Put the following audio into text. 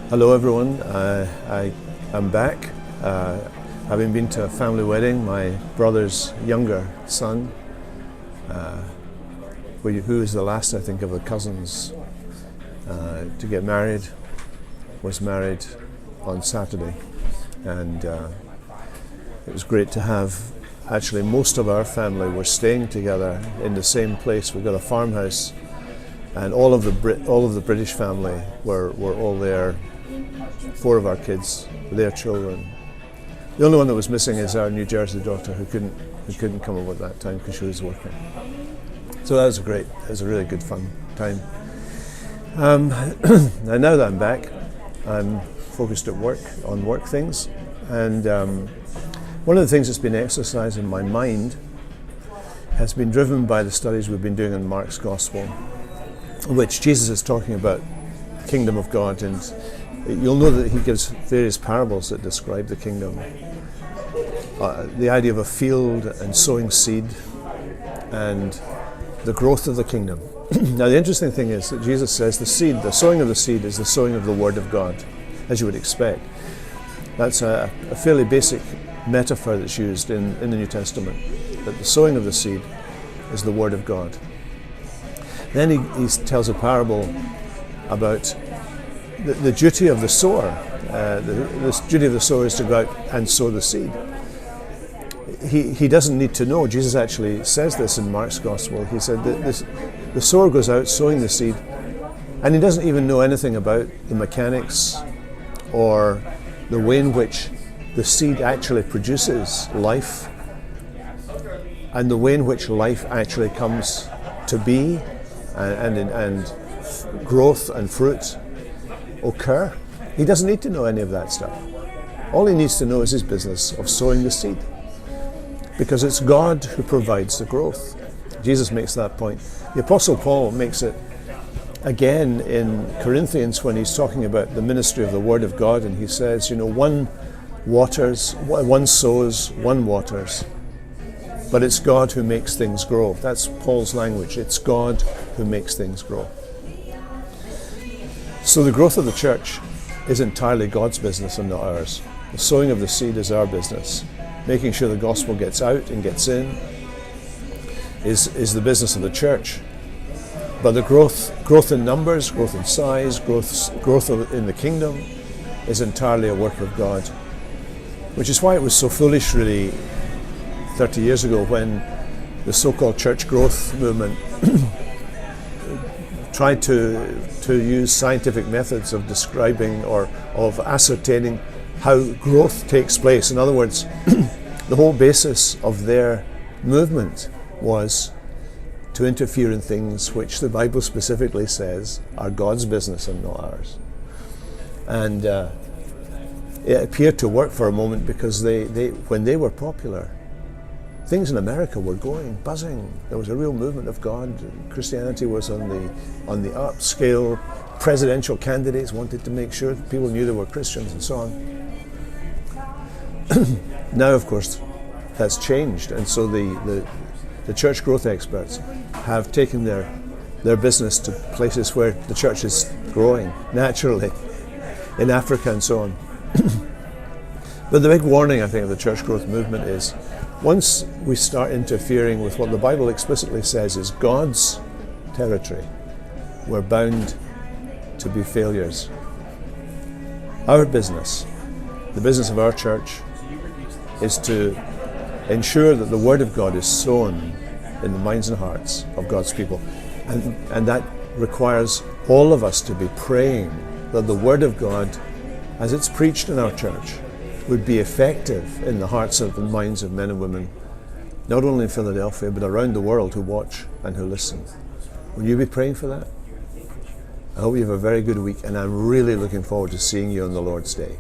Hello everyone, I am back, having been to a family wedding. My brother's younger son, who is the last, I think, of the cousins to get married, was married on Saturday, and it was great to have, actually most of our family were staying together in the same place. We've got a farmhouse, and all of the British family were all there. 4 of our kids, their children. The only one that was missing is our New Jersey daughter, who couldn't come over at that time because she was working. So that was great. It was a really good fun time. And now that I'm back, I'm focused on work things, and one of the things that's been exercising my mind has been driven by the studies we've been doing in Mark's Gospel, in which Jesus is talking about the kingdom of God, and you'll know that he gives various parables that describe the kingdom. The idea of a field and sowing seed and the growth of the kingdom. Now the interesting thing is that Jesus says the sowing of the seed is the sowing of the Word of God, as you would expect. That's a fairly basic metaphor that's used in the New Testament, that the sowing of the seed is the Word of God. Then he tells a parable about the duty of the sower. The duty of the sower is to go out and sow the seed. He doesn't need to know. Jesus actually says this in Mark's Gospel. He said that the sower goes out sowing the seed, and he doesn't even know anything about the mechanics or the way in which the seed actually produces life, and the way in which life actually comes to be, and growth and fruit occur. He doesn't need to know any of that stuff. All he needs to know is his business of sowing the seed, because it's God who provides the growth. Jesus makes that point. The Apostle Paul makes it again in Corinthians when he's talking about the ministry of the Word of God, and he says, one sows, one waters, but it's God who makes things grow. That's Paul's language. It's God who makes things grow. So the growth of the church is entirely God's business and not ours. The sowing of the seed is our business. Making sure the gospel gets out and gets in is the business of the church. But the growth in numbers, growth in size, growth in the kingdom is entirely a work of God. Which is why it was so foolish, really, 30 years ago when the so-called church growth movement tried to use scientific methods of describing or of ascertaining how growth takes place. In other words, the whole basis of their movement was to interfere in things which the Bible specifically says are God's business and not ours. And it appeared to work for a moment, because when they were popular, things in America were buzzing. There was a real movement of God. Christianity was on the upscale. Presidential candidates wanted to make sure that people knew they were Christians and so on. Now, of course, that's changed, and so the church growth experts have taken their business to places where the church is growing naturally, in Africa and so on. But the big warning, I think, of the church growth movement is, once we start interfering with what the Bible explicitly says is God's territory, we're bound to be failures. Our business, the business of our church, is to ensure that the Word of God is sown in the minds and hearts of God's people. And that requires all of us to be praying that the Word of God, as it's preached in our church, would be effective in the hearts and minds of men and women, not only in Philadelphia, but around the world, who watch and who listen. Will you be praying for that? I hope you have a very good week, and I'm really looking forward to seeing you on the Lord's Day.